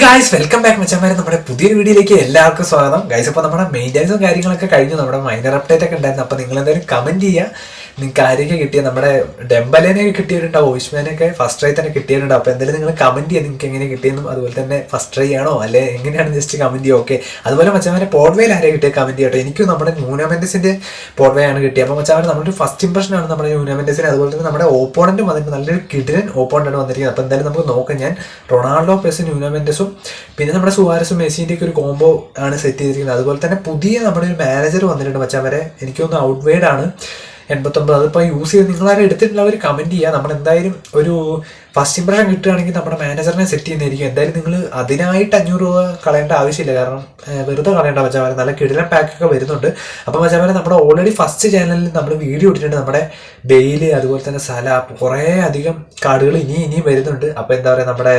Guys welcome back മച്ചന്മാരെ നമ്മുടെ പുതിയൊരു വീഡിയോയിലേക്ക് എല്ലാവർക്കും സ്വാഗതം. ഗൈസ് അപ്പോൾ നമ്മുടെ മെയിൻ്റെനൻസും കാര്യങ്ങളൊക്കെ കഴിഞ്ഞു, നമ്മുടെ മൈനർ അപ്ഡേറ്റ് ഒക്കെ ഉണ്ടായിരുന്നു. അപ്പോൾ നിങ്ങൾ എന്തായാലും കമൻറ്റ് ചെയ്യുക, നിങ്ങൾക്ക് ആരെയൊക്കെ കിട്ടിയ നമ്മുടെ ഡെംബലേനെയൊക്കെ കിട്ടിയിട്ടുണ്ടാവും, ഓയിഷ്മാനൊക്കെ ഫസ്റ്റ് ട്രൈ തന്നെ കിട്ടിയിട്ടുണ്ട്. അപ്പോൾ എന്തായാലും നിങ്ങൾ കമൻറ്റ് ചെയ്യുക നിങ്ങൾക്ക് എങ്ങനെ കിട്ടിയെന്നും അതുപോലെ തന്നെ ഫസ്റ്റ് ട്രൈ ആണോ അല്ലെ എങ്ങനെയാണ് ജസ്റ്റ് കമൻറ്റ് ചെയ്യുക. ഓക്കെ, അതുപോലെ മച്ചന്മാരെ പോഡ്വേയിൽ ആരെയും കിട്ടിയ കമൻറ്റ് ചെയ്യട്ടോ. എനിക്കും നമ്മുടെ ന്യൂനാമെൻറ്റസിൻ്റെ പോഡ്വേ ആണ് കിട്ടിയത്. അപ്പോൾ മച്ചന്മാരെ നമ്മുടെ ഫസ്റ്റ് ഇംപ്രഷനാണ് നമ്മുടെ ന്യൂനാമെൻറ്റസിന്. അതുപോലെ തന്നെ നമ്മുടെ ഓപ്പോണൻറ്റും വന്നിട്ട് നല്ലൊരു കിടിലൻ ഓപ്പോണൻ്റാണ് വന്നിരിക്കുന്നത്. അപ്പോൾ എന്തായാലും നമുക്ക് നോക്കാം. ഞാൻ റൊണാൾഡോ പ്ലസ് ന്യൂനാമെൻറ്റസും പിന്നെ നമ്മുടെ സുവാരസും മെസ്സിൻ്റെയൊക്കെ ഒരു കോംബോ ആണ് സെറ്റ് ചെയ്തിരിക്കുന്നത്. അതുപോലെ തന്നെ പുതിയ നമ്മുടെ ഒരു മാനേജർ വന്നിട്ടുണ്ട് മച്ചാൻ. എനിക്കൊന്ന് ഔട്ട്വേഡ് ആണ് 89. അതിപ്പോൾ യൂസ് ചെയ്ത് നിങ്ങളാരും എടുത്തിട്ടുള്ളവർ കമൻറ്റ് ചെയ്യുക. നമ്മളെന്തായാലും ഒരു ഫസ്റ്റ് ഇംപ്രഷൻ കിട്ടുകയാണെങ്കിൽ നമ്മുടെ മാനേജറിനെ സെറ്റ് ചെയ്യുന്നതായിരിക്കും. എന്തായാലും നിങ്ങൾ അതിനായിട്ട് 500 രൂപ കളയേണ്ട ആവശ്യമില്ല, കാരണം വെറുതെ കളയേണ്ട മച്ചാമാരെ. നല്ല കിടിലൻ പാക്കൊക്കെ വരുന്നുണ്ട്. അപ്പോൾ മച്ചാമാരെ നമ്മുടെ ഓൾറെഡി ഫസ്റ്റ് ചാനലിൽ നമ്മൾ വീഡിയോ ഇട്ടിട്ടുണ്ട്, നമ്മുടെ ബെയില് അതുപോലെ തന്നെ സല, കുറേ അധികം കാർഡുകൾ ഇനിയും വരുന്നുണ്ട്. അപ്പോൾ എന്താ പറയുക, നമ്മുടെ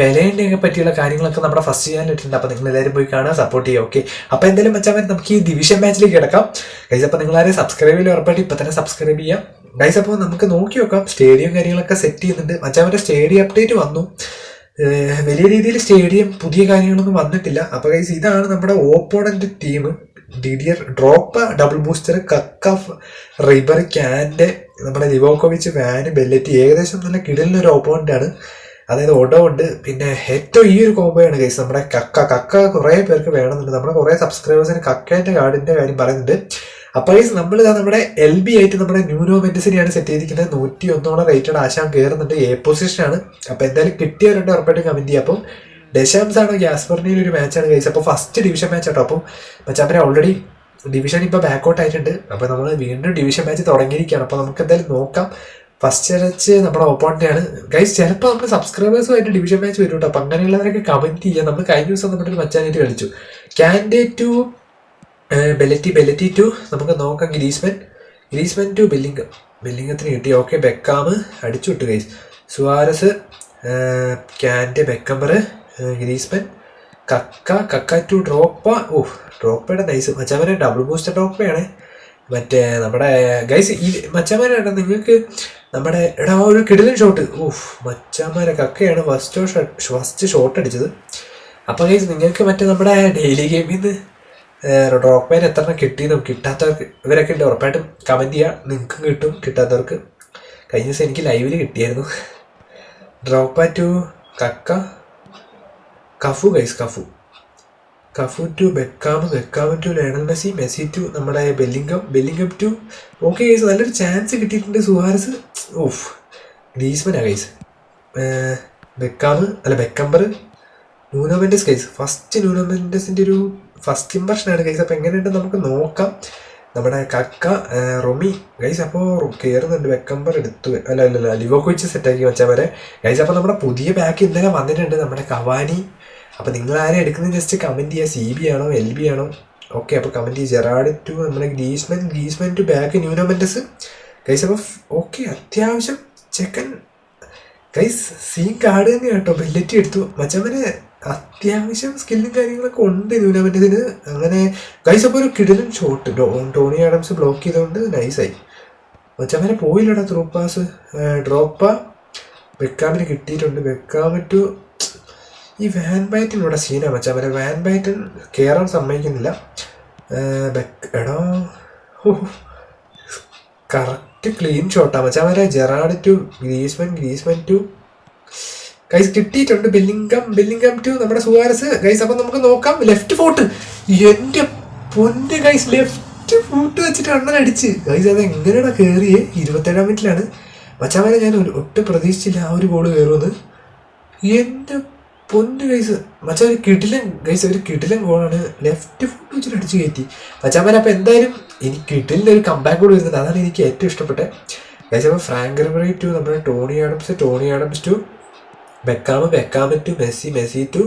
പെലേൻ്റെയൊക്കെ പറ്റിയുള്ള കാര്യങ്ങളൊക്കെ നമ്മുടെ ഫസ്റ്റ് ചാനൽ ഇട്ടിട്ടുണ്ട്. അപ്പോൾ നിങ്ങൾ എല്ലാവരും പോയി കാണാൻ സപ്പോർട്ട് ചെയ്യുക. ഓക്കെ, അപ്പോൾ എന്തായാലും മച്ചാമാരെ നമുക്ക് ഈ ഡിവിഷൻ മാച്ചിലേക്ക് കിടക്കാം ഗൈസ്. അപ്പോൾ നിങ്ങളാരും സബ്സ്ക്രൈബ് ചെയ്യില്ല, ഉറപ്പായിട്ട് ഇപ്പോൾ തന്നെ സബ്സ്ക്രൈബ് ചെയ്യാം ഗൈസ്. അപ്പോൾ നമുക്ക് നോക്കി നോക്കാം. സ്റ്റേഡിയം കാര്യങ്ങളൊക്കെ സെറ്റ് ചെയ്യുന്നുണ്ട് മച്ചാമാരെ. സ്റ്റേഡിയം അപ്ഡേറ്റ് വന്നു, വലിയ രീതിയിൽ സ്റ്റേഡിയം പുതിയ കാര്യങ്ങളൊന്നും വന്നിട്ടില്ല. അപ്പോൾ ഗൈസ് ഇതാണ് നമ്മുടെ opponent team. Didier, Drogba, double booster, Cafu, റിബർ, ക്യാൻഡ്, നമ്മുടെ ലിവോക്കോവിച്ച്, വാന്, ബെല്ലറ്റി. ഏകദേശം നല്ല കിടലിനൊരു ഓപ്പോണന്റ് ആണ്. അതായത് ഓടോ ഉണ്ട്. പിന്നെ ഏറ്റവും ഈ ഒരു കോംബോയാണ് ഗൈസ് നമ്മുടെ കക്ക കുറേ പേർക്ക് വേണമെന്നുണ്ട്. നമ്മുടെ കുറേ സബ്സ്ക്രൈബേഴ്സിന് കക്കേൻ്റെ കാർഡിൻ്റെ കാര്യം പറയുന്നുണ്ട്. അപ്പോൾ ഗൈസ് നമ്മളിതാ നമ്മുടെ LB ആയിട്ട് നമ്മുടെ ന്യൂനോമെൻറ്റസിനെയാണ് സെറ്റ് ചെയ്തിരിക്കുന്നത്. 101 റേറ്റഡ് ആശാൻ കയറുന്നുണ്ട്, A പൊസിഷനാണ്. അപ്പോൾ എന്തായാലും കിട്ടിയവരുണ്ട്, ഉറപ്പായിട്ട് കമൻറ്റ് ചെയ്യുക. അപ്പം ഡെഷാംസാണ് ഗ്യാസ്പറിനിയിൽ ഒരു മാച്ചാണ് ഗൈസ്. അപ്പോൾ ഫസ്റ്റ് ഡിവിഷൻ മാച്ച് കേട്ടോ. അപ്പം മച്ചാമ്പരെ ഓൾറെഡി ഡിവിഷൻ ഇപ്പോൾ ബാക്കൗട്ട് ആയിട്ടുണ്ട്. അപ്പോൾ നമ്മൾ വീണ്ടും ഡിവിഷൻ മാച്ച് തുടങ്ങിയിരിക്കുകയാണ്. അപ്പോൾ നമുക്ക് എന്തായാലും നോക്കാം. ഫസ്റ്റ് വെച്ച് നമ്മുടെ ഓപ്പോണൻ്റാണ് ഗൈസ്. ചിലപ്പോൾ നമ്മൾ സബ്സ്ക്രൈബേഴ്സുമായിട്ട് ഡിവിഷൻ മാച്ച് വരും കേട്ടോ. അപ്പോൾ അങ്ങനെയുള്ളവരൊക്കെ കമൻറ്റ് ചെയ്യുക. നമ്മൾ കഴിഞ്ഞ ദിവസം നമ്മുടെ ഒരു മച്ചാനായിട്ട് കളിച്ചു. കാൻഡിഡേറ്റ് ടു ബെല്ലറ്റി ടു നമുക്ക് നോക്കാം. ഗ്രീസ്മൻ ടു ബെല്ലിംഗത്തിന് കിട്ടി. ഓക്കെ, ബെക്കാം അടിച്ചു വിട്ടു ഗൈസ്. സുവാരസ്, ക്യാൻഡ്, ബെക്കംബർ, ഗ്രീസ്മൻ, കക്ക ടു ഡ്രോപ്പ. ഡ്രോപ്പയുടെ നൈസ് മച്ചാമരെ. ഡബിൾ ബൂസ്റ്റർ ഡ്രോപ്പയാണ് മറ്റേ നമ്മുടെ ഗൈസ്. ഈ മച്ചാമാരാണ് നിങ്ങൾക്ക് നമ്മുടെ ഒരു കിടിലൻ ഷോട്ട്. മച്ചാമാരെ കക്കയാണ് ഫസ്റ്റ് ഷോട്ട് അടിച്ചത്. അപ്പോൾ ഗൈസ് നിങ്ങൾക്ക് മറ്റേ നമ്മുടെ ഡെയിലി ഗെയിമിൽ നിന്ന് ഡ്രോപ്പേന് എത്ര കിട്ടിയെന്നും കിട്ടാത്തവർക്ക് ഇവരൊക്കെ ഉണ്ട്, ഉറപ്പായിട്ടും കമൻറ്റ് ചെയ്യുക. നിങ്ങൾക്കും കിട്ടും, കിട്ടാത്തവർക്ക്. കഴിഞ്ഞ ദിവസം എനിക്ക് ലൈവിൽ കിട്ടിയായിരുന്നു. Drogba to Cafu guys. Cafu to Beckham to Lionel Messi to നമ്മുടെ ബെല്ലിംഗം ടു. ഓക്കെ ഗൈസ്, നല്ലൊരു ചാൻസ് കിട്ടിയിട്ടുണ്ട്. സുഹാരസ്, ഗ്രീസ്മനാ guys. Beckenbauer, Nuno Mendes guys. First ന്യൂനോമെൻറ്റസിൻ്റെ ഒരു ഫസ്റ്റ് ഇംപ്രഷനാണ് ഗൈസ്. അപ്പോൾ എങ്ങനെയുണ്ട് നമുക്ക് നോക്കാം. നമ്മുടെ കക്ക, റൊമി ഗൈസ്. അപ്പോൾ കയറുന്നുണ്ട്. ബെക്കംബർ എടുത്തു, അല്ല ലിവോക്കോവിച്ച് സെറ്റാക്കി വെച്ചാൽ വരെ ഗൈസ്. അപ്പോൾ നമ്മുടെ പുതിയ ബാക്ക് ഇന്നലെ വന്നിട്ടുണ്ട്, നമ്മുടെ കവാനി. അപ്പോൾ നിങ്ങൾ ആരും എടുക്കുന്നത് ജസ്റ്റ് കമൻറ്റ് ചെയ്യുക. CB ആണോ LB ആണോ? ഓക്കെ, അപ്പോൾ കമൻറ്റ് ചെയ്യുക. ജെറാഡ് ടു നമ്മുടെ ഗ്രീസ്മൻ ടു ബാക്ക് ന്യൂനോമെൻറ്റസ് ഗൈസ്. അപ്പോൾ ഓക്കെ, അത്യാവശ്യം ചെക്കൻ ഗൈസ്. സീൻ കാർഡ് തന്നെ കേട്ടോ. ബെല്ലറ്റി എടുത്തു മച്ചമ്മനെ. അത്യാവശ്യം സ്കില്ലും കാര്യങ്ങളൊക്കെ ഉണ്ട് ന്യൂനോമെൻറ്റസിന്. അങ്ങനെ ഗൈസ്. അപ്പോൾ ഒരു കിടിലൻ ഷോട്ട് ടോണി ആഡംസ് ബ്ലോക്ക് ചെയ്തുകൊണ്ട് നൈസായി. മച്ചമ്മനെ പോയില്ലടാ ത്രൂ പാസ്. ഡ്രോപ്പ ബെക്കാമിന് കിട്ടിയിട്ടുണ്ട്. ബെക്കാം ടു ഈ വാൻ ബൈറ്റിനോടെ സീനാണ് മച്ചാമരെ. വാൻ ബൈറ്റൻ കയറാൻ സമ്മതിക്കുന്നില്ല. എടാ കറക്റ്റ് ക്ലീൻ ഷോട്ടാണ് മച്ചാമരെ. Gerrard to Griezmann to guys കിട്ടിയിട്ടുണ്ട്. ബെല്ലിംഗം ടു നമ്മുടെ സുവാരസ് ഗൈസ്. അപ്പം നമുക്ക് നോക്കാം. ലെഫ്റ്റ് ഫൂട്ട്, എൻ്റെ പൊന്ന് ഗൈസ്, ലെഫ്റ്റ് ഫൂട്ട് വെച്ചിട്ട് അണ്ണൻ അടിച്ച് ഗൈസ്. അത് എങ്ങനെയാണ് കയറിയേ? 27-ാം മിനിറ്റിലാണ് മച്ചാമരെ. ഞാൻ ഒട്ടും പ്രതീക്ഷിച്ചില്ല ആ ഒരു ഗോള് കയറുമെന്ന്. എൻ്റെ പൊന്ന് ഗൈസ് മച്ചാൻ, ഒരു കിടിലൻ ഗൈസ്, ഒരു കിടിലൻ ഗോളാണ്. ലെഫ്റ്റ് ഫുട്ട് വെച്ചിട്ട് അടിച്ച് കയറ്റി മച്ചാൻ. അപ്പോൾ എന്തായാലും എനിക്ക് കിടിലിൻ്റെ ഒരു കമ്പാക്ക് കൂടി വരുന്നുണ്ട്. അതാണ് എനിക്ക് ഏറ്റവും ഇഷ്ടപ്പെട്ടത് ഗൈസ്. അപ്പോൾ ഫ്രാങ്ക് റിബറി ടു നമ്മുടെ Tony Adams to Beckham to Messi to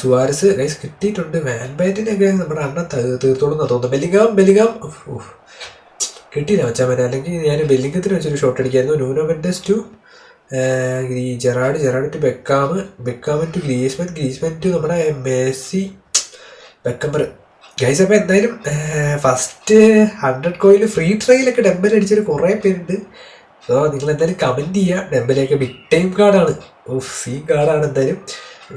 Suarez guys കിട്ടിയിട്ടുണ്ട്. വാൻ ബൈറ്റിനൊക്കെ നമ്മുടെ അണ്ണൻ തീർത്തോളൂന്നാണ് തോന്നുന്നത്. ബെല്ലിംഗം കിട്ടിയില്ല മച്ചാൻ. അല്ലെങ്കിൽ ഞാൻ ബെല്ലിംഗത്തിന് വെച്ചൊരു ഷോട്ട് അടിക്കായിരുന്നു. Nuno Mendes to Gerrard to Beckham to Griezmann to നമ്മുടെ മെസ്സി, ബെക്കംബർ ഗൈസ്. അപ്പോൾ എന്തായാലും ഫസ്റ്റ് 100 കോയിൽ ഫ്രീ ട്രയലൊക്കെ ഡെമ്പൽ അടിച്ചൊരു കുറേ പേരുണ്ട്. സോ നിങ്ങൾ എന്തായാലും കമൻറ്റ് ചെയ്യുക. ഡെമ്പലൊക്കെ ബിഗ് ടൈം കാർഡാണ്, സീ കാർഡാണ് എന്തായാലും.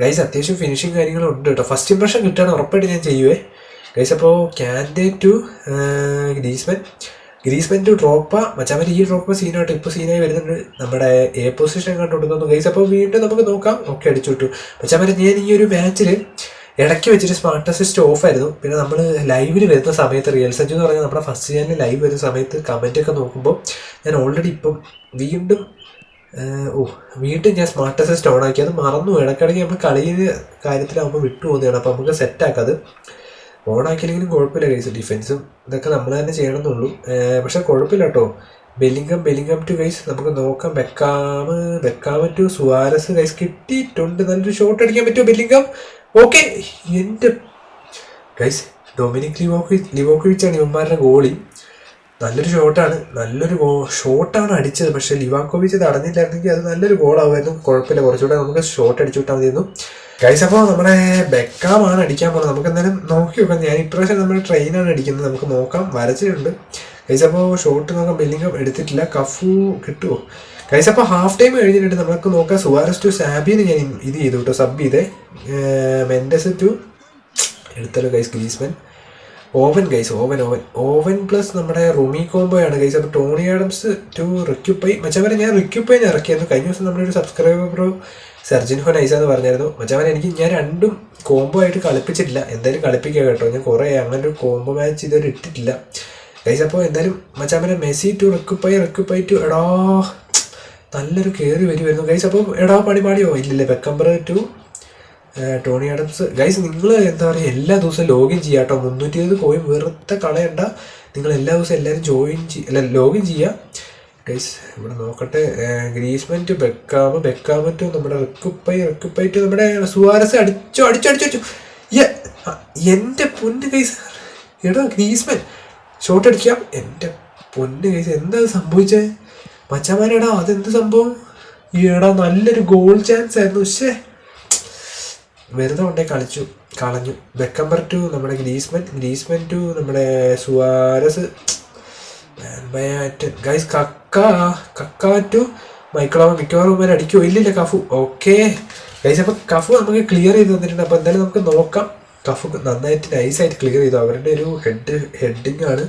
ഗൈസ് അത്യാവശ്യം ഫിനിഷിങ് കാര്യങ്ങളും ഉണ്ട് കേട്ടോ. ഫസ്റ്റ് ഇംപ്രഷൻ കിട്ടുകയാണ് ഉറപ്പായിട്ട് ഞാൻ ചെയ്യുവേ ഗൈസ്. അപ്പോൾ ക്യാൻഡേ ടു ഗ്രീസ്മെൻ ടു ഡ്രോപ്പ മച്ചാൻ ഈ ഡ്രോപ്പ സീനായിട്ട് ഇപ്പോൾ സീനായി വരുന്നുണ്ട്. നമ്മുടെ എ പൊസിഷൻ കണ്ടുകൊടുക്കുന്നു ഗൈസ്. അപ്പോൾ വീണ്ടും നമുക്ക് നോക്കാം. ഓക്കെ അടിച്ചു വിട്ടു മച്ചാൻ. ഞാൻ ഈ ഒരു മാച്ചിൽ ഇടയ്ക്ക് വെച്ചിട്ട് സ്മാർട്ട് അസിസ്റ്റ് ഓഫ് ആയിരുന്നു. പിന്നെ നമ്മൾ ലൈവിൽ വരുന്ന സമയത്ത് റിയൽ സഞ്ജു എന്ന് പറഞ്ഞാൽ നമ്മുടെ ഫസ്റ്റ് ചാനലിൽ ലൈവ് വരുന്ന സമയത്ത് കമൻറ്റൊക്കെ നോക്കുമ്പോൾ ഞാൻ ഓൾറെഡി ഇപ്പം വീണ്ടും ഞാൻ സ്മാർട്ട് അസിസ്റ്റ് ഓൺ ആക്കി. അത് മറന്നു. ഇടയ്ക്കിടയ്ക്ക് നമ്മൾ കളിയുടെ കാര്യത്തിലാകുമ്പോൾ വിട്ടു പോകുന്നതാണ്. അപ്പോൾ നമുക്ക് സെറ്റാക്കാത് ഓൺ ആക്കിയില്ലെങ്കിലും കുഴപ്പമില്ല ഗൈസ്. ഡിഫെൻസും ഇതൊക്കെ നമ്മൾ തന്നെ ചെയ്യണമെന്നുള്ളൂ. പക്ഷെ കുഴപ്പമില്ല കേട്ടോ. ബെല്ലിംഗം ടു ഗൈസ് നമുക്ക് നോക്കാം. ബെക്കാമ് ടു സുവാരസ് ഗൈസ് കിട്ടിയിട്ടുണ്ട്. നല്ലൊരു ഷോട്ട് അടിക്കാൻ പറ്റുമോ ബെല്ലിംഗം? ഓക്കെ എൻ്റെ ഗൈസ് ഡൊമിനിക് ലിവോക്കോവിച്ചാണ് ഇവന്മാരുടെ ഗോളി. നല്ലൊരു ഷോട്ടാണ് അടിച്ചത്. പക്ഷേ ലിവാക്കോവിച്ച് തടഞ്ഞില്ലായിരുന്നെങ്കിൽ അത് നല്ലൊരു ഗോളാവുമായിരുന്നു. കുഴപ്പമില്ല, കുറച്ചുകൂടെ നമുക്ക് ഷോട്ട് അടിച്ചു വിട്ടാൽ മതിയായിരുന്നു ഗൈസ്. അപ്പോൾ നമ്മുടെ ബെക്കാമാണ് അടിക്കാൻ പോകുന്നത്. നമുക്ക് എന്തായാലും നോക്കി നോക്കാം. ഞാൻ ഇപ്രാവശ്യം നമ്മുടെ ട്രെയിനാണ് അടിക്കുന്നത്. നമുക്ക് നോക്കാം. വരച്ചിട്ടുണ്ട് ഗൈസ്. അപ്പോൾ ഷോട്ട് നോക്കാം. ബെല്ലിംഗം എടുത്തിട്ടില്ല. കഫു കിട്ടുമോ ഗൈസ്? അപ്പോൾ ഹാഫ് ടൈം കഴിഞ്ഞിട്ട് നമുക്ക് നോക്കാം. സുവാരസ് ടു സാബിന് ഞാൻ ഇത് ചെയ്തു കേട്ടോ, സബ് ചെയ്തേ. മെൻഡസ് ടു എടുത്തല്ലോ guys. Griezmann Owen guys. Owen plus നമ്മുടെ റുമി കോംബോയാണ് ഗൈസ്. അപ്പോൾ ടോണി ആഡംസ് ടു റിക്യുപ്പൈ മച്ചാവരെ ഞാൻ റിക്യുപ്പൈന് ഇറക്കിയായിരുന്നു. കഴിഞ്ഞ ദിവസം നമ്മുടെ ഒരു സബ്സ്ക്രൈബർ ബ്രോ സർജിൻഹോ നൈസാന്ന് പറഞ്ഞായിരുന്നു. മച്ചാവരെ ഞാൻ രണ്ടും കോംബോ ആയിട്ട് കളിപ്പിച്ചിട്ടില്ല. എന്തായാലും കളിപ്പിക്കുക കേട്ടോ. ഞാൻ കുറേ അങ്ങനെ ഒരു കോംബോ മാച്ച് ഇതുവരെ ഇട്ടിട്ടില്ല ഗൈസ്. അപ്പോൾ എന്തായാലും മച്ചാവരെ മെസ്സി ടു റിക്യുപ്പൈ ടു എടാ നല്ലൊരു കയറി വരുമായിരുന്നു ഗൈസ്. അപ്പോൾ എടാ പണിപാടിയോ ഇല്ലല്ലേ. ബെക്കംബർ ടു ടോണി ആഡംസ് ഗൈസ്. നിങ്ങൾ എന്താ പറയുക എല്ലാ ദിവസവും ലോഗിൻ ചെയ്യുക കേട്ടോ. 320 കോയിൻ വെറുതെ കളയണ്ട. നിങ്ങൾ എല്ലാ ദിവസവും എല്ലാവരും ലോഗിൻ ചെയ്യുക ഗൈസ്. ഇവിടെ നോക്കട്ടെ. ഗ്രീസ്മാൻ ടു ബെക്കാമ് ടു നമ്മുടെ റിക്കുപ്പൈ ടു നമ്മുടെ സുവാരസ് അടിച്ചു. എൻ്റെ പൊന്ന് ഗൈസ്. എടാ ഗ്രീസ്മാൻ ഷോട്ട് അടിക്കാം. എൻ്റെ പൊന്ന് ഗൈസ് എന്താ സംഭവിച്ചത് മച്ചാമാരെടാ? അതെന്ത് സംഭവം? എടാ നല്ലൊരു ഗോൾ ചാൻസ് ആയിരുന്നു. പക്ഷേ വെറുതെ കൊണ്ടേ കളഞ്ഞു. ബെക്കംബർ ടു നമ്മുടെ ഗ്രീസ്മാൻ ടു നമ്മുടെ സുവാരസ് ഗൈസ്. കക്ക ടു മൈക്കിളാവ് മിക്കവാറും വരെ അടിക്കുമോ? ഇല്ലില്ല കഫു. Okay guys. അപ്പോൾ കഫു നമുക്ക് ക്ലിയർ ചെയ്ത് തന്നിട്ടുണ്ട്. അപ്പോൾ എന്തായാലും നമുക്ക് നോക്കാം. കഫു നന്നായിട്ട് നൈസായിട്ട് ക്ലിയർ ചെയ്തു. അവരുടെ ഒരു ഹെഡിങ് ആണ്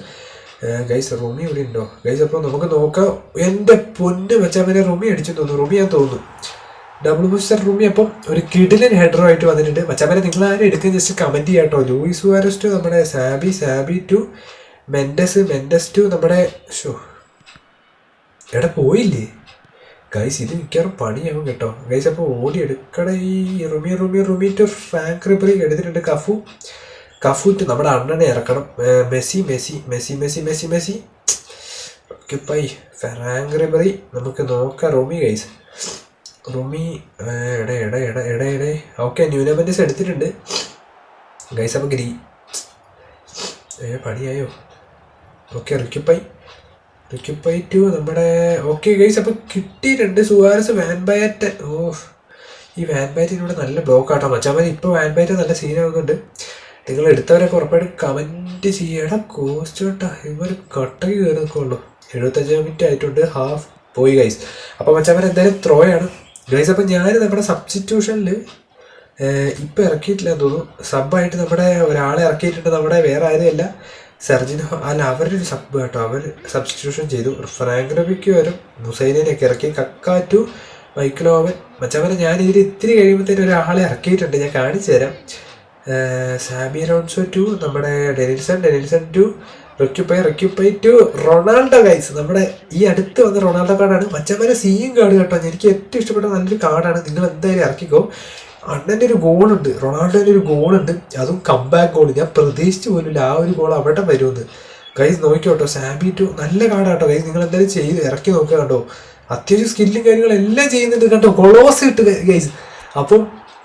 ഗൈസ്. റൂമി ഇവിടെ ഉണ്ടോ ഗൈസ്? അപ്പോൾ നമുക്ക് നോക്കാം. എൻ്റെ പൊന്ന് മച്ചാൻ റൂമി അടിച്ചു തോന്നുന്നു. റൂമിയാൻ തോന്നുന്നു ഡബിൾ ബൂസ്റ്റർ റൂമി. അപ്പം ഒരു കിഡിലൻ ഹെഡറോ ആയിട്ട് വന്നിട്ടുണ്ട് മച്ചാൻ. നിങ്ങൾ ആരും എടുക്കാൻ ജസ്റ്റ് കമൻറ്റ് ചെയ്യാം കേട്ടോ. ലൂയിസ് സുവാരസ് ടു നമ്മുടെ സാബി ടു മെൻഡസ് ടു നമ്മുടെ എവിടെ പോയില്ലേ ഗൈസ്? ഇത് മിക്കവാറും പണിയാവും കേട്ടോ ഗൈസ്. അപ്പോൾ ഓടി എടുക്കണ ഈ റുമി ടു ഫ്രാങ്ക് റിബറി എടുത്തിട്ടുണ്ട്. കഫു ടു നമ്മുടെ അണ്ണനെ ഇറക്കണം. മെസ്സി ഓക്കെ ഫ്രാങ്ക് റിബറി നമുക്ക് നോക്കാം. റൂമി ഗൈസ്. റൂമി എടേ ഓക്കെ. ന്യൂനമെൻഡസ് എടുത്തിട്ടുണ്ട് ഗൈസ്. അപ്പോൾ പണിയായോ? ഓക്കെ റിക്യുപ്പൈ ടു നമ്മുടെ ഓക്കെ ഗൈസ്. അപ്പോൾ കിട്ടിയിട്ടുണ്ട് സുവാരസ്. വാൻബയറ്റ് ഈ വാൻബയറ്റിനൂടെ നല്ല ബ്ലോക്ക് ആട്ടോ മച്ചാമാരി. ഇപ്പോൾ വാൻബയറ്റ് നല്ല സീനാകുന്നുണ്ട്. നിങ്ങൾ എടുത്തവരൊക്കെ ഉറപ്പായിട്ട് കമൻറ്റ് ചെയ്യണം. കോസ്റ്റ് കേട്ടോ ഇവർ കട്ടക്ക് കയറി നിൽക്കുള്ളൂ. 75 മിനിറ്റ് ആയിട്ടുണ്ട്. ഹാഫ് പോയി ഗൈസ്. അപ്പോൾ മച്ചാമാർ എന്തായാലും ത്രോയാണ് ഗൈസ്. അപ്പം ഞാൻ നമ്മുടെ സബ്സ്റ്റിറ്റ്യൂഷനിൽ ഇപ്പം ഇറക്കിയിട്ടില്ല തോന്നുന്നു. സബ്ബായിട്ട് നമ്മുടെ ഒരാളെ ഇറക്കിയിട്ടുണ്ട്. നമ്മുടെ വേറെ ആരുമല്ല സർജിൻഹോ അല്ല, അവരുടെ ഒരു സബ് കേട്ടോ. അവർ സബ്സ്റ്റിറ്റ്യൂഷൻ ചെയ്തു. ഫ്രാങ്ക് റബിക്ക് വരും മുസൈലിനെയൊക്കെ ഇറക്കി. കക്ക ടു മൈക്കിളോവൻ മച്ചാവനെ ഞാൻ ഇതിൽ ഇത്തിരി കഴിയുമ്പോഴത്തേനും ഒരാളെ ഇറക്കിയിട്ടുണ്ട്. ഞാൻ കാണിച്ചു തരാം. സാബി അലോൺസോ ടു നമ്മുടെ ഡെനിൽസൺ ടു റിക്യുപ്പൈ ടു റൊണാൾഡോ ഗൈസ്. നമ്മുടെ ഈ അടുത്ത് വന്ന റൊണാൾഡോ കാർഡാണ് മച്ചന്മാരെ. സീയും കാർഡ് കേട്ടോ. എനിക്ക് ഏറ്റവും ഇഷ്ടപ്പെട്ട നല്ലൊരു കാർഡാണ്. നിങ്ങൾ എന്തായാലും ഇറക്കിക്കോ. അണ്ണൻ്റെ ഒരു ഗോളുണ്ട്, റൊണാൾഡോൻ്റെ ഒരു ഗോളുണ്ട്, അതും കംബാക്ക് ഗോൾ. ഞാൻ പ്രതീക്ഷിച്ചു പോലില്ല ആ ഒരു ഗോൾ അവിടെ വരുമെന്ന് ഗൈസ്. നോക്കിക്കോട്ടോ. സാബി ടു നല്ല കാർഡാട്ടോ ഗൈസ്. നിങ്ങൾ എന്തായാലും ചെയ്ത് ഇറക്കി നോക്കുക കേട്ടോ. അത്യാവശ്യം സ്കില്ലും കാര്യങ്ങളെല്ലാം ചെയ്യുന്നുണ്ട് കേട്ടോ. കൊളോസ് കിട്ടും ഗൈസ്. അപ്പം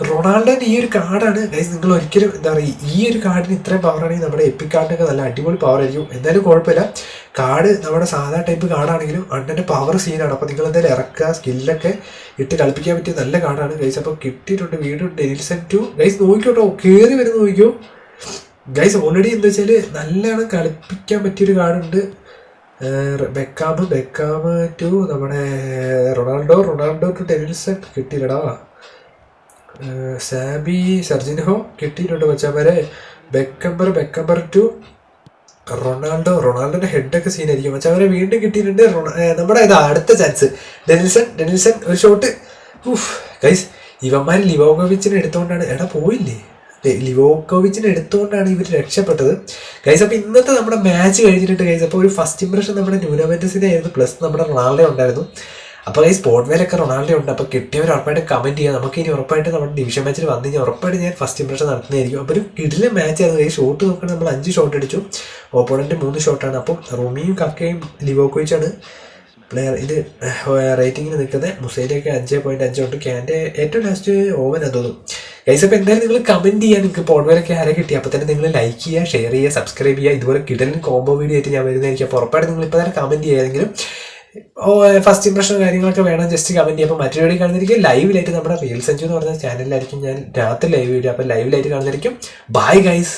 റൊണാൾഡോൻ്റെ ഈ ഒരു കാർഡാണ് ഗൈസ്. നിങ്ങൾ ഒരിക്കലും എന്താ പറയുക, ഈ ഒരു കാർഡിന് ഇത്രയും പവറാണെങ്കിൽ നമ്മുടെ എപ്പിക് കാർഡിനൊക്കെ നല്ല അടിപൊളി പവർ ആയിരിക്കും. എന്തായാലും കുഴപ്പമില്ല. കാർഡ് നമ്മുടെ സാധാ ടൈപ്പ് കാർഡാണെങ്കിലും അണ്ണൻ്റെ പവർ സീനാണ്. അപ്പോൾ നിങ്ങൾ എന്തായാലും ഇറക്കുക, സ്കില്ലൊക്കെ ഇട്ട് കളിപ്പിക്കാൻ പറ്റിയ നല്ല കാർഡാണ് ഗൈസ്. അപ്പോൾ കിട്ടിയിട്ടുണ്ട്. വീണ്ടും ഡെനിൽസൺ ടു ഗൈസ്. നോക്കിക്കോട്ടോ, കയറി വരുന്ന നോക്കിക്കോ ഗൈസ്. ഓൾറെഡി എന്താ വെച്ചാൽ നല്ലോണം കളിപ്പിക്കാൻ പറ്റിയൊരു കാർഡുണ്ട്. ബെക്കാമ് ടു നമ്മുടെ റൊണാൾഡോ ടു ഡെനിൽസൺ കിട്ടിയില്ലടാ. സാബി സെർജിൻഹോ കിട്ടിയിട്ടുണ്ട് മച്ചാമാരെ. ബെക്കംബർ ടു റൊണാൾഡോന്റെ ഹെഡൊക്കെ സീനായിരിക്കും മച്ചാമാരെ. വീണ്ടും കിട്ടിയിട്ടുണ്ട് നമ്മുടെ ഇതാ അടുത്ത ചാൻസ്. ഡെനിൽസൺ ഒരു ഷോട്ട്. ഗൈസ് ഇവന്മാർ ലിവോകോവിച്ചിനെ എടുത്തുകൊണ്ടാണ് പോയില്ലേ, ലിവോകോവിച്ചിനെ എടുത്തുകൊണ്ടാണ് ഇവർ രക്ഷപ്പെട്ടത് ഗൈസ്. അപ്പോൾ ഇന്നത്തെ നമ്മുടെ മാച്ച് കഴിഞ്ഞിട്ടുണ്ട് ഗൈസ്. അപ്പോൾ ഒരു ഫസ്റ്റ് ഇംപ്രഷൻ നമ്മുടെ ന്യൂനോമെന്റസിനെ ആയിരുന്നു, പ്ലസ് നമ്മുടെ റൊണാൾഡോ ഉണ്ടായിരുന്നു. അപ്പോൾ ഈ സ്പോർട്ട് വേലൊക്കെ റൊണാൾഡോ ഉണ്ട്. അപ്പോൾ കിട്ടിയവർ ഉറപ്പായിട്ട് കമന്റ് ചെയ്യുക. നമുക്ക് ഇനി ഉറപ്പായിട്ട് നമ്മുടെ ഡിവിഷൻ മാച്ചിൽ വന്നു കഴിഞ്ഞാൽ ഉറപ്പായിട്ട് ഞാൻ ഫസ്റ്റ് ഇംപ്രഷൻ നടത്തുന്നതായിരിക്കും. അപ്പോൾ ഒരു കിടിലൻ മാച്ച് ആയിരുന്നു. ഈ ഷോട്ട് നോക്കുകയാണെങ്കിൽ നമ്മൾ 5 ഷോട്ട് അടിച്ചു, ഓപ്പോണന്റ് 3 ഷോട്ടാണ്. അപ്പോൾ റോമിയും കക്കയും ലിവോകോവിച്ചാണ് പ്ലെയർ ഇത് റേറ്റിങ്ങിന് നിൽക്കുന്നത്. മുസൈലൊക്കെ 5.5 ഉണ്ട്. ക്യാൻ്റെ ഏറ്റവും ലാസ്റ്റ് ഓവനാണ് തോന്നും ഗൈസ്. അപ്പോൾ എന്തായാലും നിങ്ങൾ കമന്റ് ചെയ്യുക, നിങ്ങൾക്ക് പോഡ്വേലൊക്കെ ആരെ കിട്ടി. അപ്പോൾ തന്നെ നിങ്ങൾ ലൈക്ക് ചെയ്യുക, ഷെയർ ചെയ്യുക, സബ്സ്ക്രൈബ് ചെയ്യുക. ഇതുപോലെ കിടലും കോംബോ വീഡിയോ ആയിട്ട് ഞാൻ വരുന്നതായിരിക്കും. അപ്പോൾ ഉറപ്പായിട്ട് നിങ്ങൾ ഇപ്പോൾ തന്നെ കമന്റ് ചെയ്യുകയെങ്കിലും ഫസ്റ്റ് ഇംപ്രഷൻ കാര്യങ്ങളൊക്കെ വേണം ജസ്റ്റ് കമന്റ് ചെയ്യുക. അപ്പോൾ മറ്റൊരു വീഡിയോ കാണുന്നതായിരിക്കും ലൈവിലായിട്ട് നമ്മുടെ റിയൽ സഞ്ജു എന്ന് പറഞ്ഞ ചാനലിലായിരിക്കും ഞാൻ രാത്രി ലൈവ് വീഡിയോ. അപ്പോൾ ലൈവിലായിട്ട് കാണുന്നതായിരിക്കും. Bye guys.